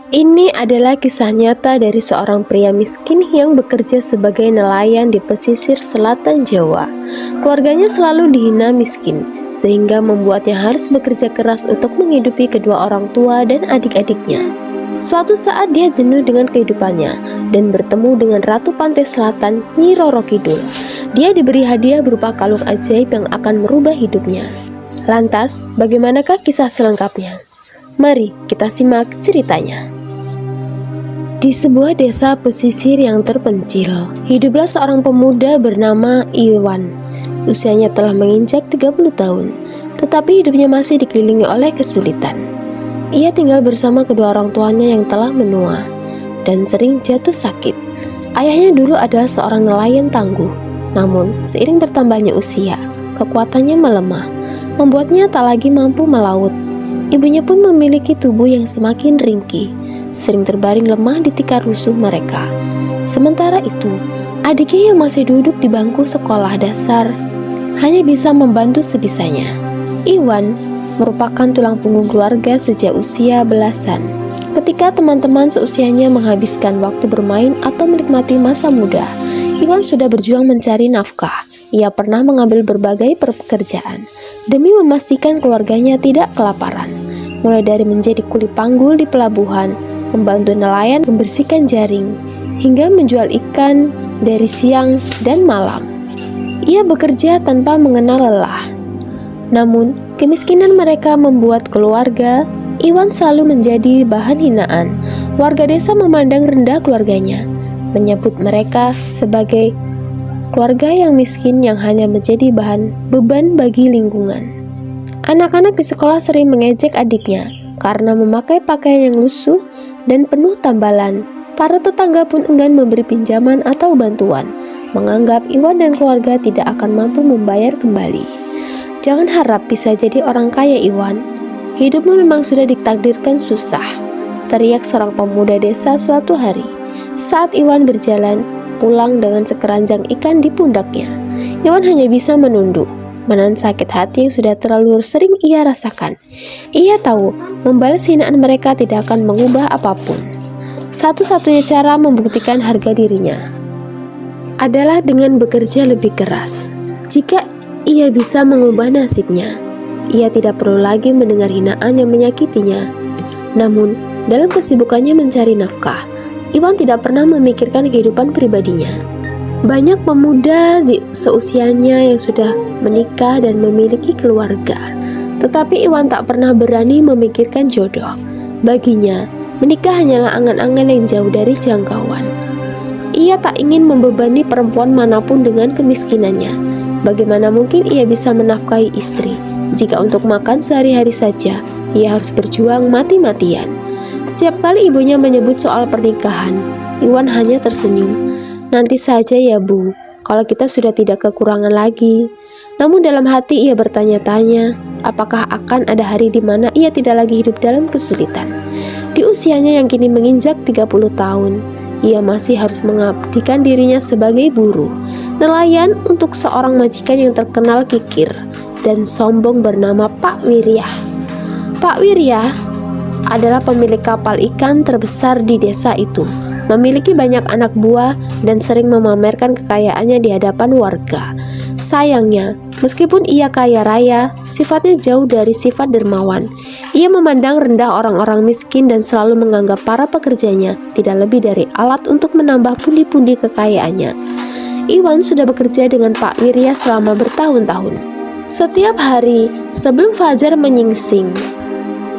Ini adalah kisah nyata dari seorang pria miskin yang bekerja sebagai nelayan di pesisir selatan Jawa. Keluarganya selalu dihina miskin, sehingga membuatnya harus bekerja keras untuk menghidupi kedua orang tua dan adik-adiknya. Suatu saat dia jenuh dengan kehidupannya dan bertemu dengan Ratu Pantai Selatan, Nyi Roro Kidul. Dia diberi hadiah berupa kalung ajaib yang akan merubah hidupnya. Lantas, bagaimanakah kisah selengkapnya? Mari kita simak ceritanya. Di sebuah desa pesisir yang terpencil, hiduplah seorang pemuda bernama Iwan. Usianya telah menginjak 30 tahun, tetapi hidupnya masih dikelilingi oleh kesulitan. Ia tinggal bersama kedua orang tuanya yang telah menua dan sering jatuh sakit. Ayahnya dulu adalah seorang nelayan tangguh, namun seiring bertambahnya usia, kekuatannya melemah, membuatnya tak lagi mampu melaut. Ibunya pun memiliki tubuh yang semakin ringkih, sering terbaring lemah di tikar rusuh mereka. Sementara itu, adiknya yang masih duduk di bangku sekolah dasar hanya bisa membantu sebisanya. Iwan merupakan tulang punggung keluarga sejak usia belasan. Ketika teman-teman seusianya menghabiskan waktu bermain atau menikmati masa muda, Iwan sudah berjuang mencari nafkah. Ia pernah mengambil berbagai pekerjaan demi memastikan keluarganya tidak kelaparan, mulai dari menjadi kuli panggul di pelabuhan, membantu nelayan membersihkan jaring, hingga menjual ikan dari siang dan malam. Ia bekerja tanpa mengenal lelah. Namun, kemiskinan mereka membuat keluarga Iwan selalu menjadi bahan hinaan. Warga desa memandang rendah keluarganya, menyebut mereka sebagai keluarga yang miskin yang hanya menjadi bahan beban bagi lingkungan. Anak-anak di sekolah sering mengejek adiknya karena memakai pakaian yang lusuh dan penuh tambalan. Para tetangga pun enggan memberi pinjaman atau bantuan, menganggap Iwan dan keluarga tidak akan mampu membayar kembali. Jangan harap bisa jadi orang kaya, Iwan. Hidupmu memang sudah ditakdirkan susah, teriak seorang pemuda desa suatu hari saat Iwan berjalan pulang dengan sekeranjang ikan di pundaknya. Iwan hanya bisa menunduk, menahan sakit hati yang sudah terlalu sering ia rasakan. Ia tahu membalas hinaan mereka tidak akan mengubah apapun. Satu-satunya cara membuktikan harga dirinya adalah dengan bekerja lebih keras. Jika ia bisa mengubah nasibnya, ia tidak perlu lagi mendengar hinaan yang menyakitinya. Namun, dalam kesibukannya mencari nafkah, Iwan tidak pernah memikirkan kehidupan pribadinya. Banyak pemuda di seusianya yang sudah menikah dan memiliki keluarga, tetapi Iwan tak pernah berani memikirkan jodoh. Baginya, menikah hanyalah angan-angan yang jauh dari jangkauan. Ia tak ingin membebani perempuan manapun dengan kemiskinannya. Bagaimana mungkin ia bisa menafkahi istri jika untuk makan sehari-hari saja ia harus berjuang mati-matian? Setiap kali ibunya menyebut soal pernikahan, Iwan hanya tersenyum. Nanti saja ya Bu, kalau kita sudah tidak kekurangan lagi. Namun dalam hati ia bertanya-tanya, apakah akan ada hari di mana ia tidak lagi hidup dalam kesulitan? Di usianya yang kini menginjak 30 tahun, ia masih harus mengabdikan dirinya sebagai buruh, nelayan untuk seorang majikan yang terkenal kikir dan sombong bernama Pak Wiryah. Pak Wiryah adalah pemilik kapal ikan terbesar di desa itu, memiliki banyak anak buah dan sering memamerkan kekayaannya di hadapan warga. Sayangnya, meskipun ia kaya raya, sifatnya jauh dari sifat dermawan. Ia memandang rendah orang-orang miskin dan selalu menganggap para pekerjanya tidak lebih dari alat untuk menambah pundi-pundi kekayaannya. Iwan sudah bekerja dengan Pak Wiryah selama bertahun-tahun. Setiap hari sebelum fajar menyingsing,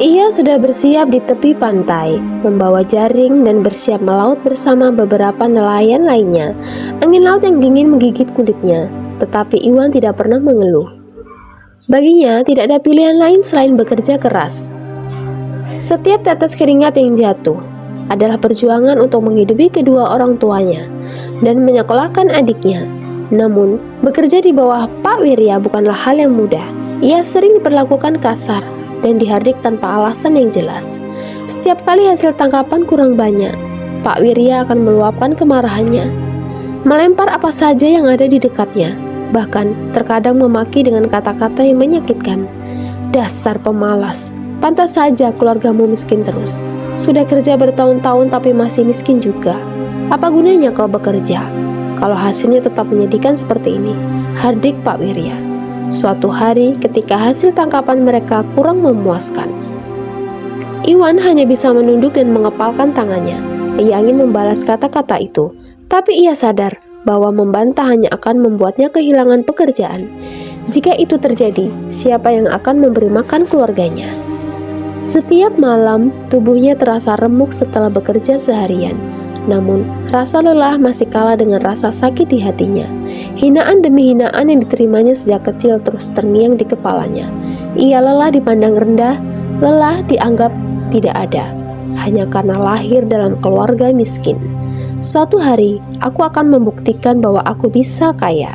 ia sudah bersiap di tepi pantai, membawa jaring dan bersiap melaut bersama beberapa nelayan lainnya. Angin laut yang dingin menggigit kulitnya, tetapi Iwan tidak pernah mengeluh. Baginya tidak ada pilihan lain selain bekerja keras. Setiap tetes keringat yang jatuh adalah perjuangan untuk menghidupi kedua orang tuanya dan menyekolahkan adiknya. Namun, bekerja di bawah Pak Wiryah bukanlah hal yang mudah. Ia sering diperlakukan kasar dan dihardik tanpa alasan yang jelas. Setiap kali hasil tangkapan kurang banyak, Pak Wiryah akan meluapkan kemarahannya, melempar apa saja yang ada di dekatnya, bahkan terkadang memaki dengan kata-kata yang menyakitkan. Dasar pemalas, Pantas saja keluargamu miskin terus. Sudah kerja bertahun-tahun tapi masih miskin juga. Apa gunanya kau bekerja kalau hasilnya tetap menyedihkan seperti ini? Hardik Pak Wirya. Suatu hari ketika hasil tangkapan mereka kurang memuaskan, Iwan hanya bisa menunduk dan mengepalkan tangannya. Ia ingin membalas kata-kata itu, tapi ia sadar bahwa membantah hanya akan membuatnya kehilangan pekerjaan. Jika itu terjadi, siapa yang akan memberi makan keluarganya? Setiap malam, tubuhnya terasa remuk setelah bekerja seharian. Namun, rasa lelah masih kalah dengan rasa sakit di hatinya. Hinaan demi hinaan yang diterimanya sejak kecil terus terngiang di kepalanya. Ia lelah dipandang rendah, lelah dianggap tidak ada, hanya karena lahir dalam keluarga miskin. Suatu hari, aku akan membuktikan bahwa aku bisa kaya.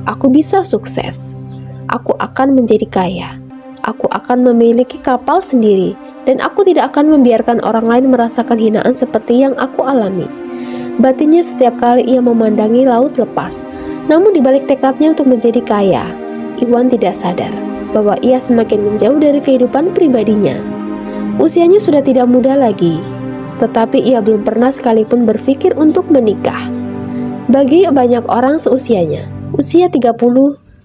Aku bisa sukses. Aku akan menjadi kaya. Aku akan memiliki kapal sendiri, dan aku tidak akan membiarkan orang lain merasakan hinaan seperti yang aku alami. Batinnya setiap kali ia memandangi laut lepas. Namun di balik tekadnya untuk menjadi kaya, Iwan tidak sadar bahwa ia semakin menjauh dari kehidupan pribadinya. Usianya sudah tidak muda lagi, tetapi ia belum pernah sekalipun berpikir untuk menikah. Bagi banyak orang seusianya, usia 30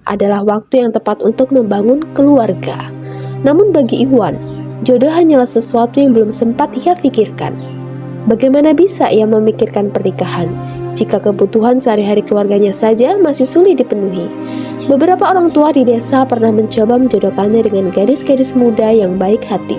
adalah waktu yang tepat untuk membangun keluarga. Namun bagi Iwan, jodoh hanyalah sesuatu yang belum sempat ia pikirkan. Bagaimana bisa ia memikirkan pernikahan jika kebutuhan sehari-hari keluarganya saja masih sulit dipenuhi? Beberapa orang tua di desa pernah mencoba menjodohkannya dengan gadis-gadis muda yang baik hati,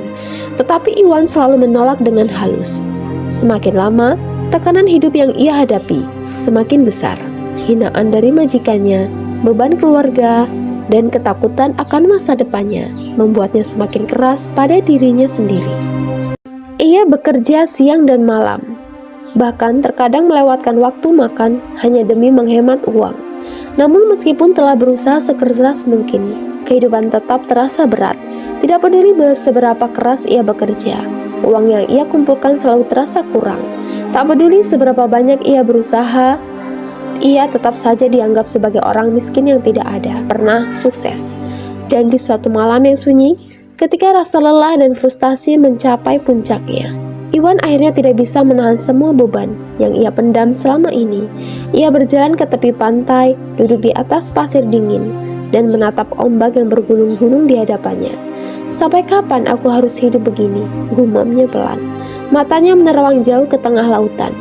tetapi Iwan selalu menolak dengan halus. Semakin lama, tekanan hidup yang ia hadapi semakin besar. Hinaan dari majikannya, beban keluarga, dan ketakutan akan masa depannya membuatnya semakin keras pada dirinya sendiri. Ia bekerja siang dan malam, bahkan terkadang melewatkan waktu makan hanya demi menghemat uang. Namun meskipun telah berusaha sekeras mungkin, kehidupan tetap terasa berat. Tidak peduli seberapa keras ia bekerja, uang yang ia kumpulkan selalu terasa kurang. Tak peduli seberapa banyak ia berusaha, ia tetap saja dianggap sebagai orang miskin yang tidak pernah sukses. Dan di suatu malam yang sunyi, ketika rasa lelah dan frustasi mencapai puncaknya, Iwan akhirnya tidak bisa menahan semua beban yang ia pendam selama ini. Ia berjalan ke tepi pantai, duduk di atas pasir dingin, dan menatap ombak yang bergunung-gunung di hadapannya. Sampai kapan aku harus hidup begini? Gumamnya pelan. Matanya menerawang jauh ke tengah lautan.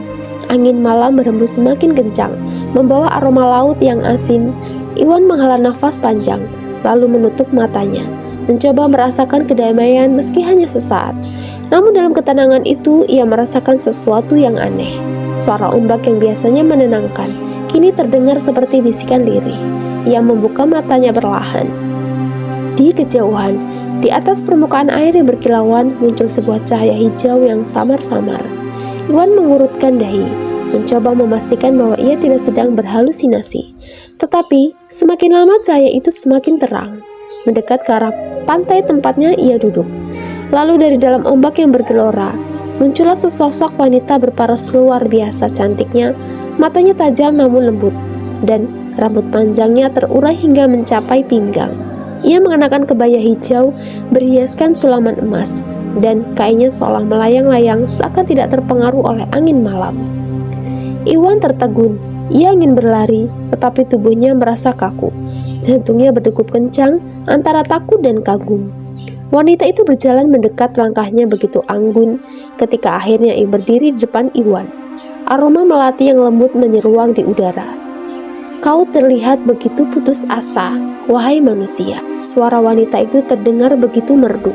Angin malam berhembus semakin kencang, membawa aroma laut yang asin. Iwan menghela nafas panjang, lalu menutup matanya, mencoba merasakan kedamaian meski hanya sesaat. Namun dalam ketenangan itu, ia merasakan sesuatu yang aneh. Suara ombak yang biasanya menenangkan, kini terdengar seperti bisikan lirih. Ia membuka matanya perlahan. Di kejauhan, di atas permukaan air yang berkilauan, muncul sebuah cahaya hijau yang samar-samar. Iwan mengurutkan dahi, mencoba memastikan bahwa ia tidak sedang berhalusinasi. Tetapi, semakin lama cahaya itu semakin terang, mendekat ke arah pantai tempatnya ia duduk. Lalu dari dalam ombak yang bergelora, muncullah sesosok wanita berparas luar biasa cantiknya. Matanya tajam namun lembut, dan rambut panjangnya terurai hingga mencapai pinggang. Ia mengenakan kebaya hijau berhiaskan sulaman emas, dan kainnya seolah melayang-layang seakan tidak terpengaruh oleh angin malam. Iwan tertegun. Ia ingin berlari, tetapi tubuhnya merasa kaku. Jantungnya berdegup kencang antara takut dan kagum. Wanita itu berjalan mendekat, langkahnya begitu anggun ketika akhirnya ia berdiri di depan Iwan. Aroma melati yang lembut menyeruak di udara. Kau terlihat begitu putus asa, wahai manusia. Suara wanita itu terdengar begitu merdu,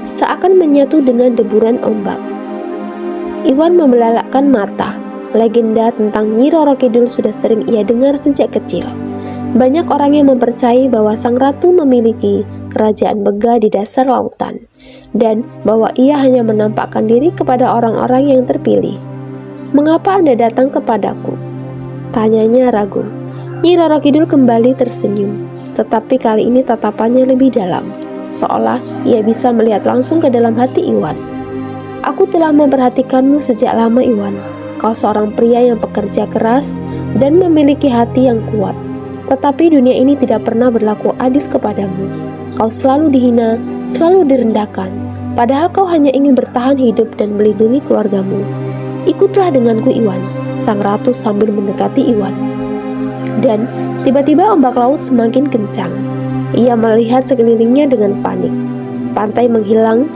seakan menyatu dengan deburan ombak. Iwan membelalakkan mata. Legenda tentang Nyi Roro Kidul sudah sering ia dengar sejak kecil. Banyak orang yang mempercayai bahwa sang ratu memiliki kerajaan megah di dasar lautan, dan bahwa ia hanya menampakkan diri kepada orang-orang yang terpilih. Mengapa Anda datang kepadaku? Tanyanya ragu. Nyi Roro Kidul kembali tersenyum, tetapi kali ini tatapannya lebih dalam, seolah ia bisa melihat langsung ke dalam hati Iwan. Aku telah memperhatikanmu sejak lama, Iwan. Kau seorang pria yang pekerja keras dan memiliki hati yang kuat. Tetapi dunia ini tidak pernah berlaku adil kepadamu. Kau selalu dihina, selalu direndahkan, padahal kau hanya ingin bertahan hidup dan melindungi keluargamu. Ikutlah denganku Iwan, sang ratu sambil mendekati Iwan. Dan tiba-tiba ombak laut semakin kencang. Ia melihat sekelilingnya dengan panik. Pantai menghilang,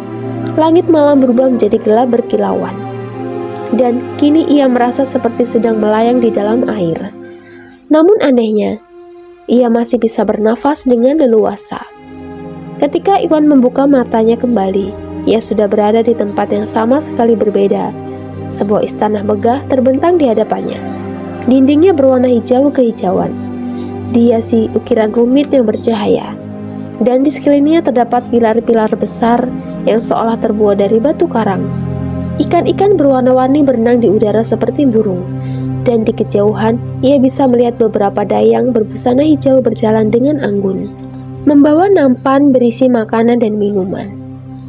langit malam berubah menjadi gelap berkilauan. Dan kini ia merasa seperti sedang melayang di dalam air. Namun anehnya, ia masih bisa bernafas dengan leluasa. Ketika Iwan membuka matanya kembali, ia sudah berada di tempat yang sama sekali berbeda. Sebuah istana megah terbentang di hadapannya. Dindingnya berwarna hijau kehijauan, dihiasi ukiran rumit yang bercahaya. Dan di sekelilingnya terdapat pilar-pilar besar yang seolah terbuat dari batu karang. Ikan-ikan berwarna-warni berenang di udara seperti burung. Dan di kejauhan, ia bisa melihat beberapa dayang berbusana hijau berjalan dengan anggun, membawa nampan berisi makanan dan minuman.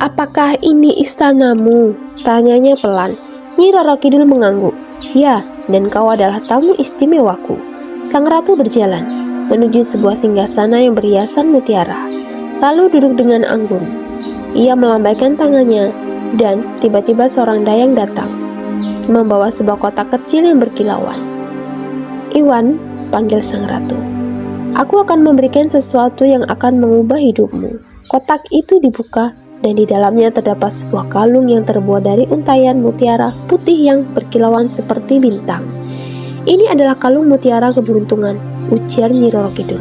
"Apakah ini istanamu?" tanyanya pelan. Nyi Roro Kidul mengangguk. "Ya, dan kau adalah tamu istimewaku." Sang ratu berjalan menuju sebuah singgasana yang berhiasan mutiara, lalu duduk dengan anggun. Ia melambaikan tangannya, dan tiba-tiba seorang dayang datang, membawa sebuah kotak kecil yang berkilauan. "Iwan," panggil sang ratu, "aku akan memberikan sesuatu yang akan mengubah hidupmu." Kotak itu dibuka, dan di dalamnya terdapat sebuah kalung yang terbuat dari untayan mutiara putih yang berkilauan seperti bintang. "Ini adalah kalung mutiara keberuntungan," ujar Nyi Roro Kidul.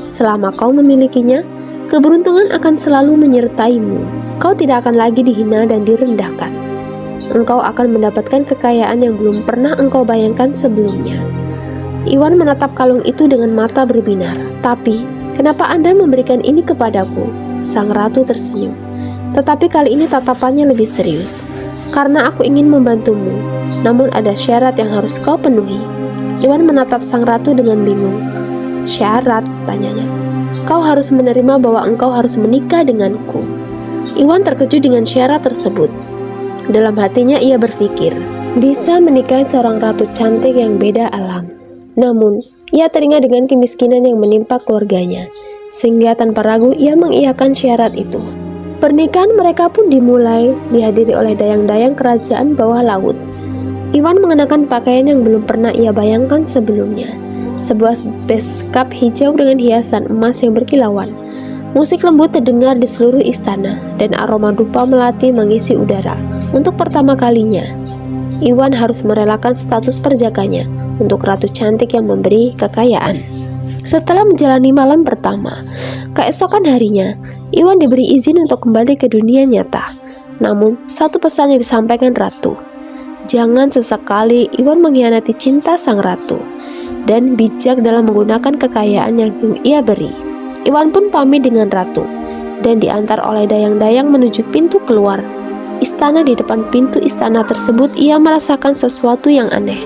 "Selama kau memilikinya, keberuntungan akan selalu menyertaimu. Kau tidak akan lagi dihina dan direndahkan. Engkau akan mendapatkan kekayaan yang belum pernah engkau bayangkan sebelumnya." Iwan menatap kalung itu dengan mata berbinar. "Tapi, kenapa Anda memberikan ini kepadaku?" Sang ratu tersenyum. Tetapi kali ini tatapannya lebih serius. "Karena aku ingin membantumu, namun ada syarat yang harus kau penuhi." Iwan menatap sang ratu dengan bingung. "Syarat?" tanyanya. "Kau harus menerima bahwa engkau harus menikah denganku." Iwan terkejut dengan syarat tersebut. Dalam hatinya ia berpikir, bisa menikahi seorang ratu cantik yang beda alam. Namun, ia teringat dengan kemiskinan yang menimpa keluarganya, sehingga tanpa ragu ia mengiyakan syarat itu. Pernikahan mereka pun dimulai, dihadiri oleh dayang-dayang kerajaan bawah laut. Iwan mengenakan pakaian yang belum pernah ia bayangkan sebelumnya. Sebuah beskap hijau dengan hiasan emas yang berkilauan. Musik lembut terdengar di seluruh istana, dan aroma dupa melati mengisi udara. Untuk pertama kalinya, Iwan harus merelakan status perjakanya untuk ratu cantik yang memberi kekayaan. Setelah menjalani malam pertama, keesokan harinya, Iwan diberi izin untuk kembali ke dunia nyata. Namun, satu pesan yang disampaikan ratu. Jangan sesekali Iwan mengkhianati cinta sang ratu, dan bijak dalam menggunakan kekayaan yang ia beri. Iwan pun pamit dengan ratu, dan diantar oleh dayang-dayang menuju pintu keluar istana. Di depan pintu istana tersebut, ia merasakan sesuatu yang aneh,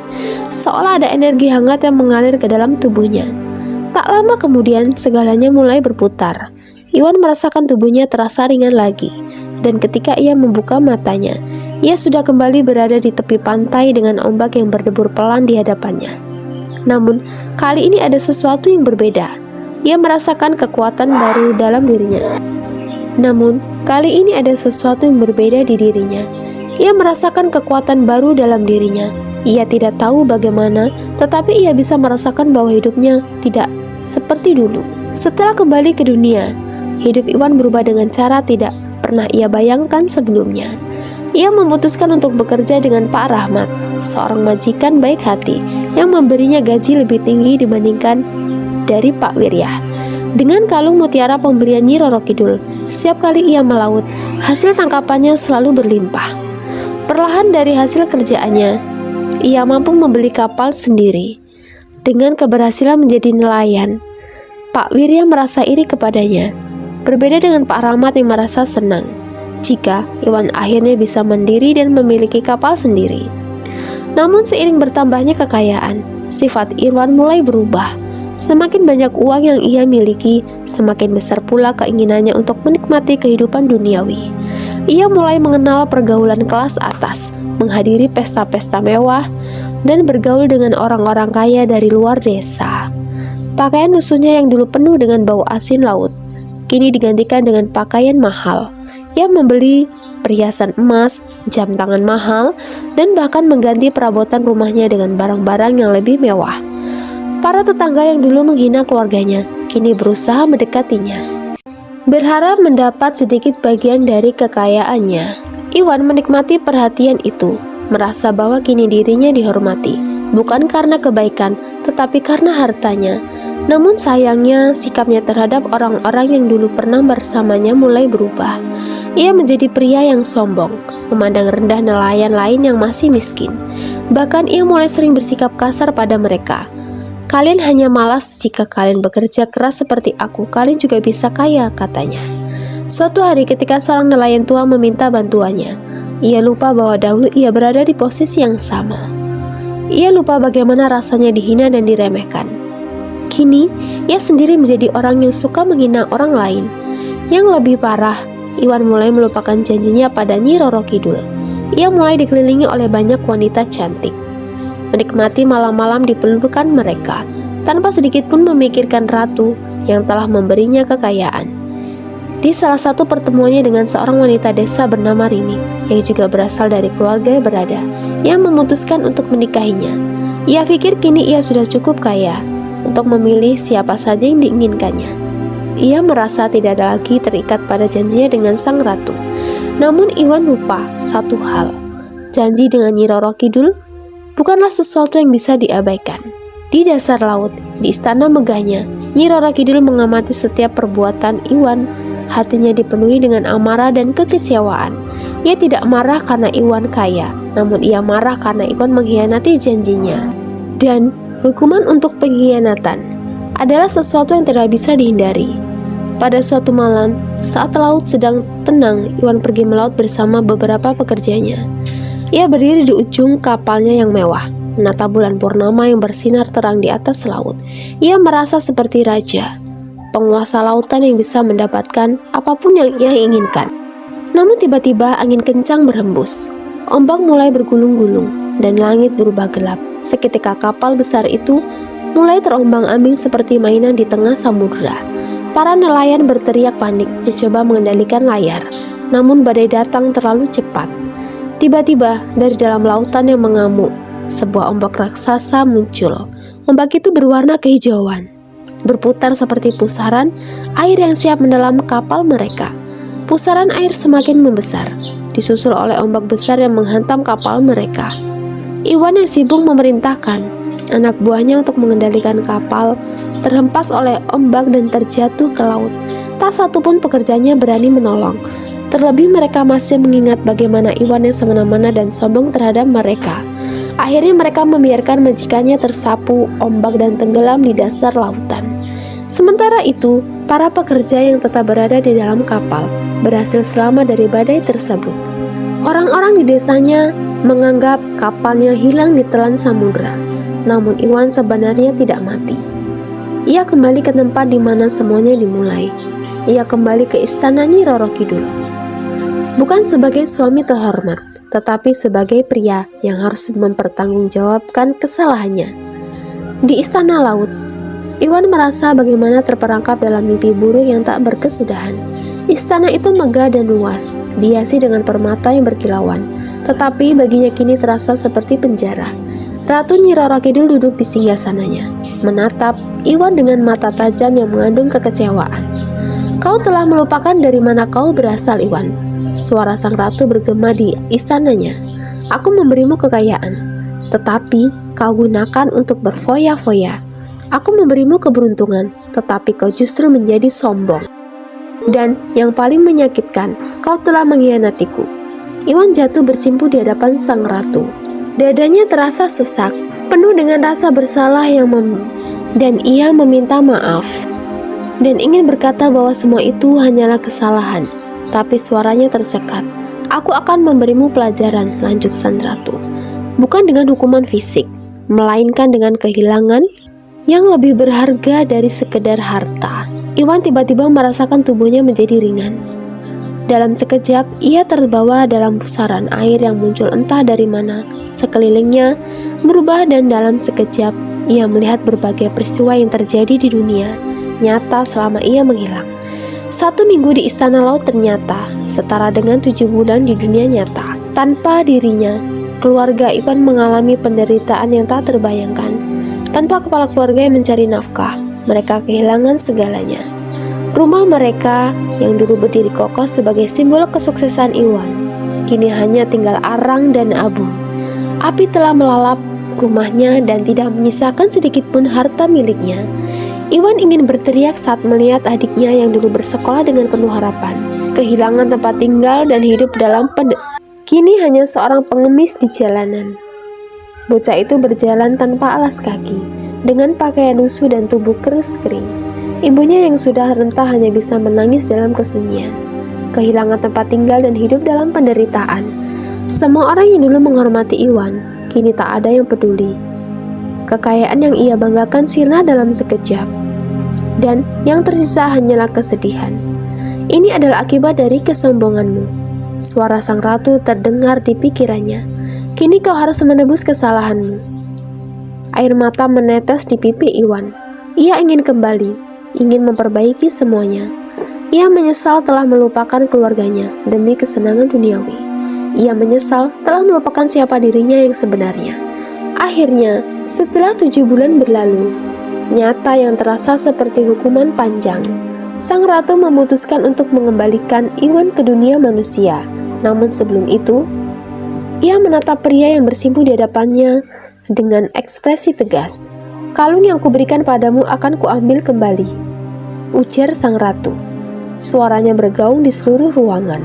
seolah ada energi hangat yang mengalir ke dalam tubuhnya. Tak lama kemudian, segalanya mulai berputar. Iwan merasakan tubuhnya terasa ringan lagi, dan ketika ia membuka matanya, ia sudah kembali berada di tepi pantai dengan ombak yang berdebur pelan di hadapannya. Namun, kali ini ada sesuatu yang berbeda. Ia merasakan kekuatan baru dalam dirinya. Namun, kali ini ada sesuatu yang berbeda di dirinya. Ia merasakan kekuatan baru dalam dirinya. Ia tidak tahu bagaimana, tetapi ia bisa merasakan bahwa hidupnya tidak seperti dulu. Setelah kembali ke dunia, hidup Iwan berubah dengan cara tidak pernah ia bayangkan sebelumnya. Ia memutuskan untuk bekerja dengan Pak Rahmat, seorang majikan baik hati yang memberinya gaji lebih tinggi dibandingkan dari Pak Wiryah. Dengan kalung mutiara pemberian Nyi Roro Kidul, setiap kali ia melaut, hasil tangkapannya selalu berlimpah. Perlahan dari hasil kerjaannya, ia mampu membeli kapal sendiri. Dengan keberhasilan menjadi nelayan, Pak Wirya merasa iri kepadanya. Berbeda dengan Pak Rahmat yang merasa senang jika Iwan akhirnya bisa mandiri dan memiliki kapal sendiri. Namun seiring bertambahnya kekayaan, sifat Iwan mulai berubah. Semakin banyak uang yang ia miliki, semakin besar pula keinginannya untuk menikmati kehidupan duniawi. Ia mulai mengenal pergaulan kelas atas, menghadiri pesta-pesta mewah, dan bergaul dengan orang-orang kaya dari luar desa. Pakaian lusuhnya yang dulu penuh dengan bau asin laut, kini digantikan dengan pakaian mahal. Ia membeli perhiasan emas, jam tangan mahal, dan bahkan mengganti perabotan rumahnya dengan barang-barang yang lebih mewah. Para tetangga yang dulu menghina keluarganya kini berusaha mendekatinya, berharap mendapat sedikit bagian dari kekayaannya. Iwan menikmati perhatian itu, merasa bahwa kini dirinya dihormati, bukan karena kebaikan, tetapi karena hartanya. Namun sayangnya, sikapnya terhadap orang-orang yang dulu pernah bersamanya mulai berubah. Ia menjadi pria yang sombong, memandang rendah nelayan lain yang masih miskin. Bahkan ia mulai sering bersikap kasar pada mereka. "Kalian hanya malas, jika kalian bekerja keras seperti aku, kalian juga bisa kaya," katanya. Suatu hari ketika seorang nelayan tua meminta bantuannya, ia lupa bahwa dahulu ia berada di posisi yang sama. Ia lupa bagaimana rasanya dihina dan diremehkan. Kini, ia sendiri menjadi orang yang suka menghina orang lain. Yang lebih parah, Iwan mulai melupakan janjinya pada Nyi Roro Kidul. Ia mulai dikelilingi oleh banyak wanita cantik, menikmati malam-malam di pelukan mereka, tanpa sedikit pun memikirkan ratu yang telah memberinya kekayaan. Di salah satu pertemuannya dengan seorang wanita desa bernama Rini, yang juga berasal dari keluarga yang berada, ia memutuskan untuk menikahinya. Ia pikir kini ia sudah cukup kaya untuk memilih siapa saja yang diinginkannya. Ia merasa tidak ada lagi terikat pada janjinya dengan sang ratu. Namun Iwan lupa satu hal, janji dengan Nyi Roro Kidul bukanlah sesuatu yang bisa diabaikan. Di dasar laut, di istana megahnya, Nyi Roro Kidul mengamati setiap perbuatan Iwan. Hatinya dipenuhi dengan amarah dan kekecewaan. Ia tidak marah karena Iwan kaya, namun ia marah karena Iwan mengkhianati janjinya. Dan hukuman untuk pengkhianatan adalah sesuatu yang tidak bisa dihindari. Pada suatu malam, saat laut sedang tenang, Iwan pergi melaut bersama beberapa pekerjanya. Ia berdiri di ujung kapalnya yang mewah, menatap bulan purnama yang bersinar terang di atas laut. Ia merasa seperti raja, penguasa lautan yang bisa mendapatkan apapun yang ia inginkan. Namun tiba-tiba angin kencang berhembus, ombak mulai bergulung-gulung, dan langit berubah gelap. Seketika kapal besar itu mulai terombang-ambing seperti mainan di tengah samudera. Para nelayan berteriak panik, mencoba mengendalikan layar, namun badai datang terlalu cepat. Tiba-tiba dari dalam lautan yang mengamuk, sebuah ombak raksasa muncul. Ombak itu berwarna kehijauan, berputar seperti pusaran air yang siap menelan kapal mereka. Pusaran air semakin membesar, disusul oleh ombak besar yang menghantam kapal mereka. Iwan yang sibuk memerintahkan anak buahnya untuk mengendalikan kapal terhempas oleh ombak dan terjatuh ke laut. Tak satu pun pekerjanya berani menolong. Terlebih mereka masih mengingat bagaimana Iwan yang semena-mena dan sombong terhadap mereka. Akhirnya mereka membiarkan majikannya tersapu ombak dan tenggelam di dasar lautan. Sementara itu, para pekerja yang tetap berada di dalam kapal berhasil selamat dari badai tersebut. Orang-orang di desanya menganggap kapalnya hilang ditelan samudera. Namun Iwan sebenarnya tidak mati. Ia kembali ke tempat di mana semuanya dimulai. Ia kembali ke istana Nyi Roro Kidul. Bukan sebagai suami terhormat, tetapi sebagai pria yang harus mempertanggungjawabkan kesalahannya. Di istana laut, Iwan merasa bagaimana terperangkap dalam mimpi buruk yang tak berkesudahan. Istana itu megah dan luas, dihiasi dengan permata yang berkilauan, tetapi baginya kini terasa seperti penjara. Ratu Nyi Roro Kidul duduk di singgasananya, menatap Iwan dengan mata tajam yang mengandung kekecewaan. "Kau telah melupakan dari mana kau berasal, Iwan," suara sang ratu bergema di istananya. "Aku memberimu kekayaan, tetapi kau gunakan untuk berfoya-foya. Aku memberimu keberuntungan, tetapi kau justru menjadi sombong. Dan yang paling menyakitkan, kau telah mengkhianatiku." Iwan jatuh bersimpuh di hadapan sang ratu. Dadanya terasa sesak, penuh dengan rasa bersalah dan ia meminta maaf dan ingin berkata bahwa semua itu hanyalah kesalahan, tapi suaranya tercekat. "Aku akan memberimu pelajaran," lanjut sang ratu, "bukan dengan hukuman fisik, melainkan dengan kehilangan yang lebih berharga dari sekedar harta." Iwan tiba-tiba merasakan tubuhnya menjadi ringan. Dalam sekejap, ia terbawa dalam pusaran air yang muncul entah dari mana. Sekelilingnya berubah dan dalam sekejap, ia melihat berbagai peristiwa yang terjadi di dunia nyata selama ia menghilang. 1 minggu di istana laut ternyata setara dengan 7 bulan di dunia nyata. Tanpa dirinya, keluarga Iwan mengalami penderitaan yang tak terbayangkan. Tanpa kepala keluarga yang mencari nafkah, mereka kehilangan segalanya. Rumah mereka yang dulu berdiri kokoh sebagai simbol kesuksesan Iwan, kini hanya tinggal arang dan abu. Api telah melalap rumahnya dan tidak menyisakan sedikit pun harta miliknya. Iwan ingin berteriak saat melihat adiknya yang dulu bersekolah dengan penuh harapan, kehilangan tempat tinggal dan hidup dalam kini hanya seorang pengemis di jalanan. Bocah itu berjalan tanpa alas kaki, dengan pakaian lusuh dan tubuh keris kering. Ibunya yang sudah renta hanya bisa menangis dalam kesunyian, kehilangan tempat tinggal dan hidup dalam penderitaan. Semua orang yang dulu menghormati Iwan, kini tak ada yang peduli. Kekayaan yang ia banggakan sirna dalam sekejap, dan yang tersisa hanyalah kesedihan. Ini adalah akibat dari kesombonganmu. Suara sang ratu terdengar di pikirannya. Kini kau harus menebus kesalahanmu. Air mata menetes di pipi Iwan. Ia ingin kembali, ingin memperbaiki semuanya. Ia menyesal telah melupakan keluarganya demi kesenangan duniawi. Ia menyesal telah melupakan siapa dirinya yang sebenarnya. Akhirnya, setelah 7 bulan berlalu, nyata yang terasa seperti hukuman panjang, sang ratu memutuskan untuk mengembalikan Iwan ke dunia manusia. Namun sebelum itu, ia menatap pria yang bersimpuh di hadapannya dengan ekspresi tegas. "Kalung yang kuberikan padamu akan kuambil kembali," ujar sang ratu. Suaranya bergaung di seluruh ruangan.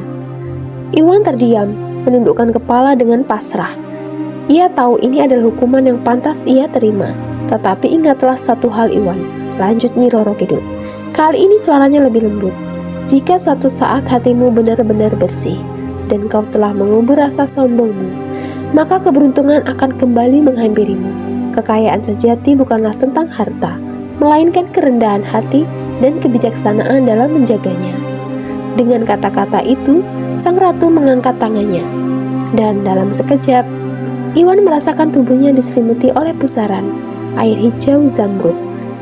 Iwan terdiam, menundukkan kepala dengan pasrah. Ia tahu ini adalah hukuman yang pantas ia terima. Tetapi ingatlah satu hal Iwan, lanjut Nyi Roro Kidul. Kali ini suaranya lebih lembut. Jika suatu saat hatimu benar-benar bersih, dan kau telah mengubur rasa sombongmu, maka keberuntungan akan kembali menghampirimu. Kekayaan sejati bukanlah tentang harta, melainkan kerendahan hati dan kebijaksanaan dalam menjaganya. Dengan kata-kata itu, sang ratu mengangkat tangannya, dan dalam sekejap, Iwan merasakan tubuhnya diselimuti oleh pusaran air hijau zamrud.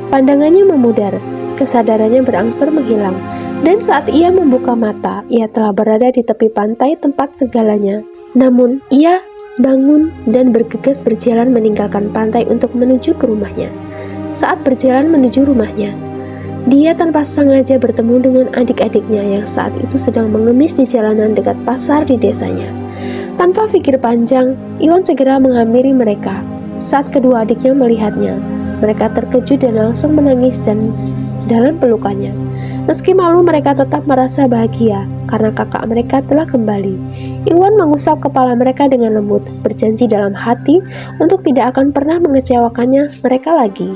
Pandangannya memudar, kesadarannya berangsur menghilang, dan saat ia membuka mata, ia telah berada di tepi pantai tempat segalanya. Namun, ia bangun dan bergegas berjalan meninggalkan pantai untuk menuju ke rumahnya. Saat berjalan menuju rumahnya, dia tanpa sengaja bertemu dengan adik-adiknya yang saat itu sedang mengemis di jalanan dekat pasar di desanya. Tanpa pikir panjang, Iwan segera menghampiri mereka. Saat kedua adiknya melihatnya, mereka terkejut dan langsung menangis dan dalam pelukannya. Meski malu, mereka tetap merasa bahagia karena kakak mereka telah kembali. Iwan mengusap kepala mereka dengan lembut, berjanji dalam hati untuk tidak akan pernah mengecewakannya mereka lagi.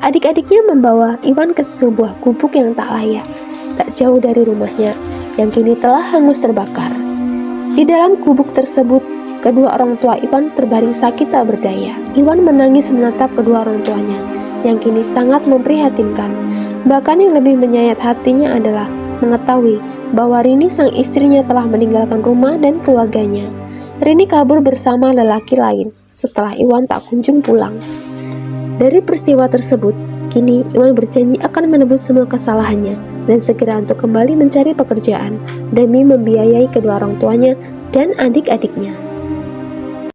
Adik-adiknya membawa Iwan ke sebuah gubuk yang tak layak, tak jauh dari rumahnya, yang kini telah hangus terbakar. Di dalam gubuk tersebut, kedua orang tua Iwan terbaring sakit tak berdaya. Iwan menangis menatap kedua orang tuanya, yang kini sangat memprihatinkan. Bahkan yang lebih menyayat hatinya adalah mengetahui bahwa Rini sang istrinya telah meninggalkan rumah dan keluarganya. Rini kabur bersama lelaki lain setelah Iwan tak kunjung pulang. Dari peristiwa tersebut, kini Iwan berjanji akan menebus semua kesalahannya dan segera untuk kembali mencari pekerjaan demi membiayai kedua orang tuanya dan adik-adiknya.